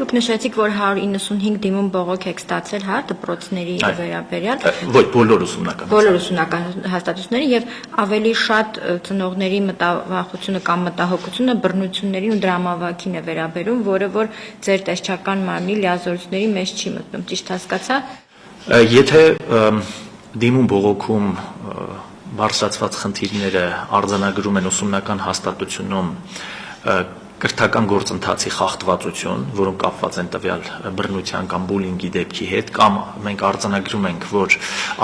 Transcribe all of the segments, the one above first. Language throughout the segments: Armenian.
Դուք նշեցիք, որ 195 դիմում բողոք եք ստացել, հա, դպրոցների վերաբերյալ։ Ոչ, բոլոր ուսումնական հաստատությունների եւ ավելի շատ ծնողների մտավախությունը կամ մտահոգությունը բռնությունների ու դրամավարքին է վերաբերում, որը որ ձեր տեսչական մարմնի լիազորությունների մեջ չի մտնում, ճիշտ հասկացա։ Եթե դիմում բողոքում բարձրացված խնդիրները արձանագրում են ուսումնական հաստատությունում կրթական գործընթացի խախտվածություն, որոնք կապված են տվյալ բռնության կամ բուլինգի դեպքի հետ, կամ մենք արձանագրում ենք, որ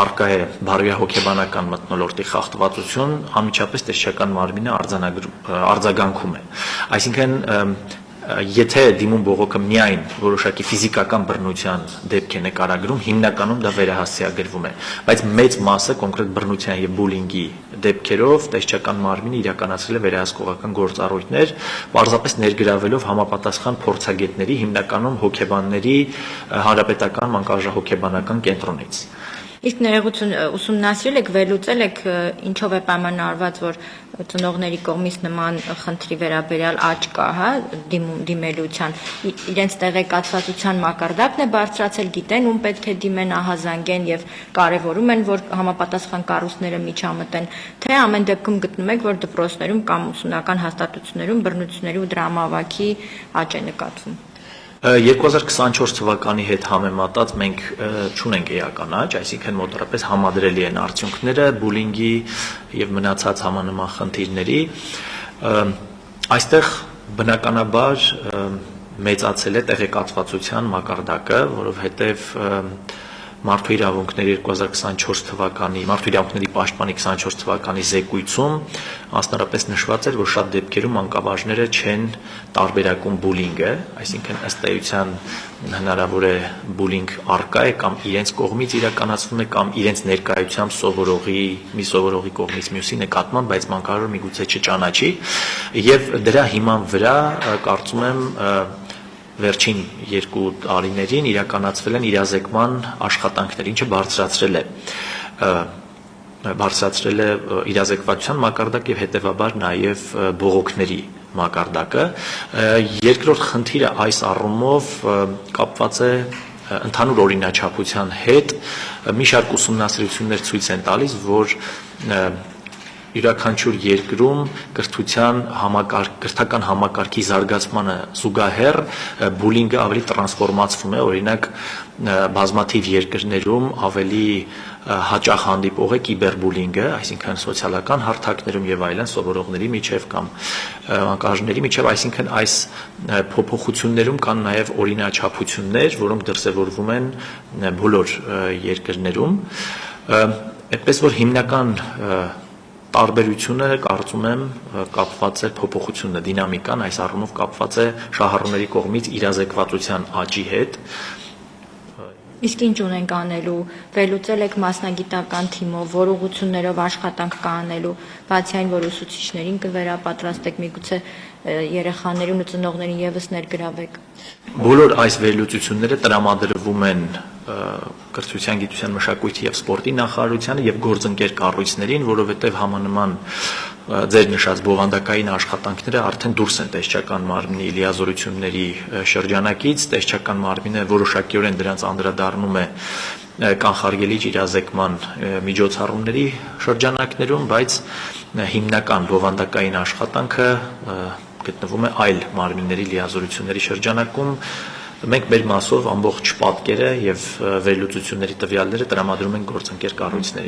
առկա է բարոյահոգեբանական մթնոլորտի խախտվածություն, անմիջապես տեսչական մարմինը արձագանքում է։ Այսինքն, եթե դիմում բողոքը միայն որոշակի ֆիզիկական բռնության դեպք է նկարագրում, հիմնականում դա վերահասցեագրվում է, բայց մեծ մասը կոնկրետ բռնության եւ բուլինգի դեպքերով տեսչական մարմինը իրականացրել է վերահսկողական գործառույթներ, պարզապես ներգրավելով համապատասխան փորձագետների, հիմնականում հոգեբանների հանրապետական մանկարժեհոգեբանական կենտրոնից։ Իսկ ներողություն ուսումնասիրել եք, վերլուծել եք ինչով է պայմանավորված, որ ծնողների կողմից նման խնդրի վերաբերյալ աճ կա, հա, դիմելության, իրենց տեղեկացվածության մակարդակն է բարձրացել, գիտեն ում պետք է դիմեն, ահազանգեն եւ կարեւորում են, որ համապատասխան կառույցները միջամտեն, թե ամեն դեպքում գտնում եք, որ դպրոցներում կամ ուսումնական հաստատություններում բռնությունների ու դրամավարքի աճ է նկատվում։ 2024 թվականի հետ համեմատած մենք չունենք էական աճ, այսինքն մոտավորապես համադրելի են արդյունքները բուլինգի եւ մնացած համանման խնդիրների։ Այստեղ բնականաբար մեծացել է տեղեկացվածության մակարդակը, որովհետեւ Մարդու իրավունքների 2024 թվականի Մարդու իրավունքների պաշտպանի 24 թվականի զեկույցում մասնարարպես նշված էր, որ շատ դեպքերում մանկաբաժները չեն տարբերակում բուլինգը, այսինքն ըստ էության հնարավոր է բուլինգ առկա է կամ իրենց կողմից իրականացվում է կամ իրենց ներկայությամբ մի սովորողի կողմից մյուսի նկատմամբ, բայց մանկարարը միգուցե չճանաչի եւ դրա հիման վրա կարծում եմ վերջին 2 տարիներին իրականացվել են իրազեկման աշխատանքներ, ինչը բարձրացրել է իրազեկվածության մակարդակ եւ հետեւաբար նաեւ բողոքների մակարդակը։ Երկրորդ խնդիրը այս առումով կապված է ընդհանուր օրինաչափության հետ։ Մի շարք ուսումնասիրություններ ցույց են տալիս, որ յուրաքանչյուր երկրում կրթական համակարգի զարգացմանը զուգահեռ բուլինգը ավելի տրանսֆորմացվում է, օրինակ բազմաթիվ երկրներում ավելի հաճախ հանդիպող է կիբերբուլինգը, այսինքն սոցիալական հարթակներում եւ այլն սովորողների միջև կամ մանկահարների միջև, այսինքն այս փոփոխություններում կան նաեւ օրինաչափություններ, որոնք դրսեւորվում են բոլոր երկրներում, այդպես որ հիմնական տարբերությունը կարծում եմ կապված է փոփոխությունը, դինամիկան այս առումով կապված է շահառուների կողմից իրազեկվածության աճի հետ։ Իսկ ինչ ունենք անելու, վերլուծել եք մասնագիտական թիմով, որ ուղղություններով աշխատանք կա անելու, բացի այն, որ ուսուցիչներին կվերապատրաստեք, միգուցե երեխաներին ու ծնողներին եւս ներգրավեք։ Բոլոր այս վերլուծությունները տրամադրվում են Կրթության, գիտության, մշակույթի եւ սպորտի նախարարությանը եւ գործընկեր կառույցներին, որովհետեւ համանման ձեր նշած բովանդակային աշխատանքները արդեն դուրս են տեսչական մարմնի լիազորությունների շրջանակից, տեսչական մարմինը որոշակիորեն դրանց անդրադառնում է կանխարգելիչ իրազեկման միջոցառումների շրջանակներում, բայց հիմնական բովանդակային աշխատանքը գտնվում է այլ մարմինների լիազորությունների շրջանակում։ Մենք մեր մասով ամբողջ պատկերը եւ վերլուծությունների տվյալները տրամադրում ենք գործընկեր կառույցներին։